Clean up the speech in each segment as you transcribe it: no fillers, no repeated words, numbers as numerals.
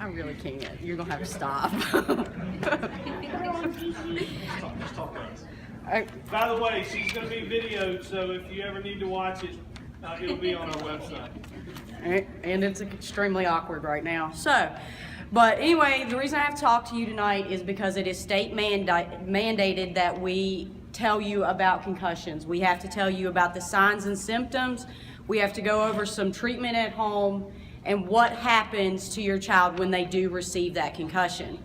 I really can't. You're gonna have to stop. Just talk to us. By the way, she's going to be videoed, so if you ever need to watch it, it'll be on our website. And it's extremely awkward right now. So, but anyway, the reason I have to talk to you tonight is because it is state mandated that we tell you about concussions. We have to tell you about the signs and symptoms. We have to go over some treatment at home and what happens to your child when they do receive that concussion.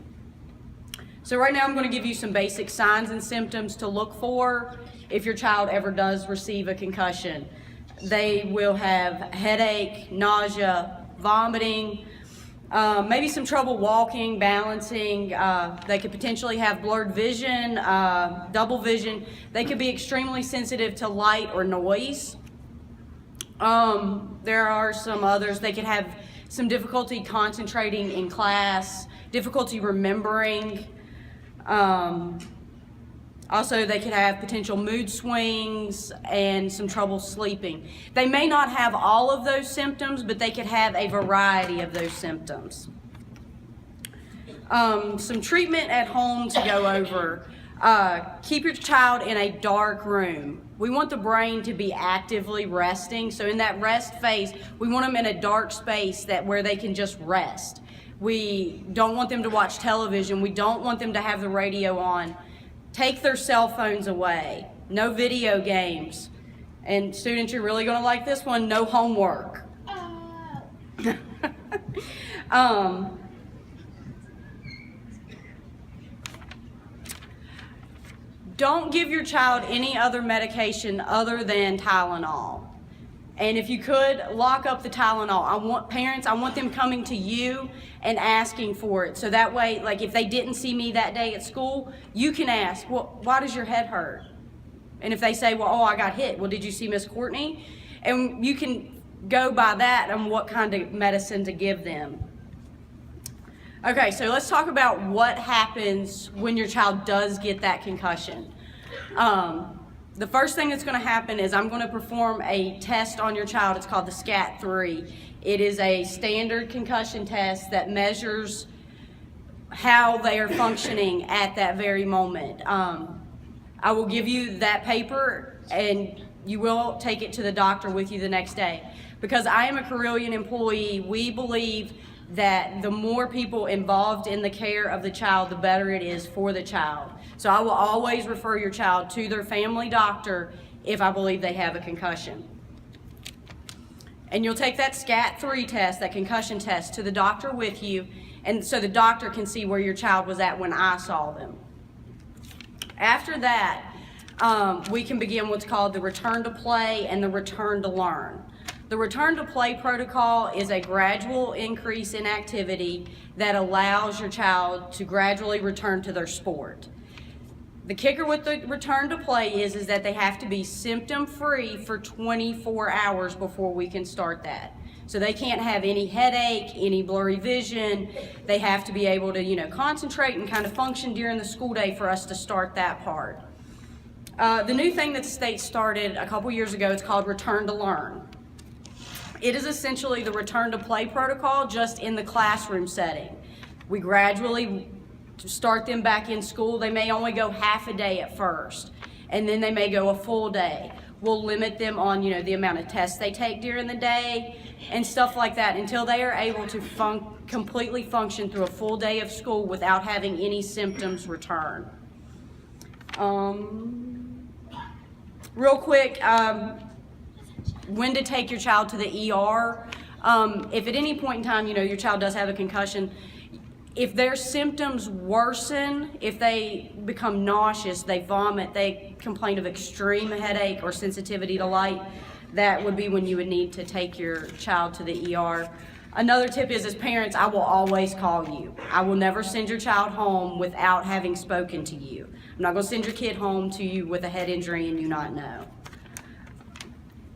So right now I'm going to give you some basic signs and symptoms to look for if your child ever does receive a concussion. They will have headache, nausea, vomiting, maybe some trouble walking, balancing. They could potentially have blurred vision, double vision. They could be extremely sensitive to light or noise. There are some others. They could have some difficulty concentrating in class, difficulty remembering. Also, they could have potential mood swings and some trouble sleeping. They may not have all of those symptoms, but they could have a variety of those symptoms. Some treatment at home to go over. Keep your child in a dark room. We want the brain to be actively resting. So in that rest phase, we want them in a dark space where they can just rest. We don't want them to watch television. We don't want them to have the radio on. Take their cell phones away. No video games. And students, you're really going to like this one, no homework. Don't give your child any other medication other than Tylenol. And if you could, lock up the Tylenol. I want them coming to you and asking for it. So that way, like if they didn't see me that day at school, you can ask, well, why does your head hurt? And if they say, well, oh, I got hit. Well, did you see Miss Courtney? And you can go by that and what kind of medicine to give them. Okay, so let's talk about what happens when your child does get that concussion. The first thing that's going to happen is I'm going to perform a test on your child. It's called the SCAT-3. It is a standard concussion test that measures how they are functioning at that very moment. I will give you that paper and you will take it to the doctor with you the next day. Because I am a Carilion employee, we believe that the more people involved in the care of the child, the better it is for the child. So I will always refer your child to their family doctor if I believe they have a concussion. And you'll take that SCAT-3 test, that concussion test, to the doctor with you, and so the doctor can see where your child was at when I saw them. After that, we can begin what's called the return to play and the return to learn. The return to play protocol is a gradual increase in activity that allows your child to gradually return to their sport. The kicker with the return to play is that they have to be symptom-free for 24 hours before we can start that. So they can't have any headache, any blurry vision. They have to be able to, concentrate and kind of function during the school day for us to start that part. The new thing that the state started a couple years ago, it's called return to learn. It is essentially the return to play protocol just in the classroom setting. We gradually start them back in school. They may only go half a day at first, and then they may go a full day. We'll limit them on, the amount of tests they take during the day and stuff like that until they are able to completely function through a full day of school without having any symptoms return. Real quick, when to take your child to the ER. If at any point in time, your child does have a concussion, if their symptoms worsen, if they become nauseous, they vomit, they complain of extreme headache or sensitivity to light, that would be when you would need to take your child to the ER. Another tip is, as parents, I will always call you. I will never send your child home without having spoken to you. I'm not going to send your kid home to you with a head injury and you not know.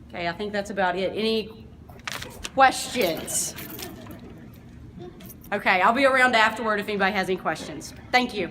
Okay, I think that's about it. Any questions? Okay, I'll be around afterward if anybody has any questions. Thank you.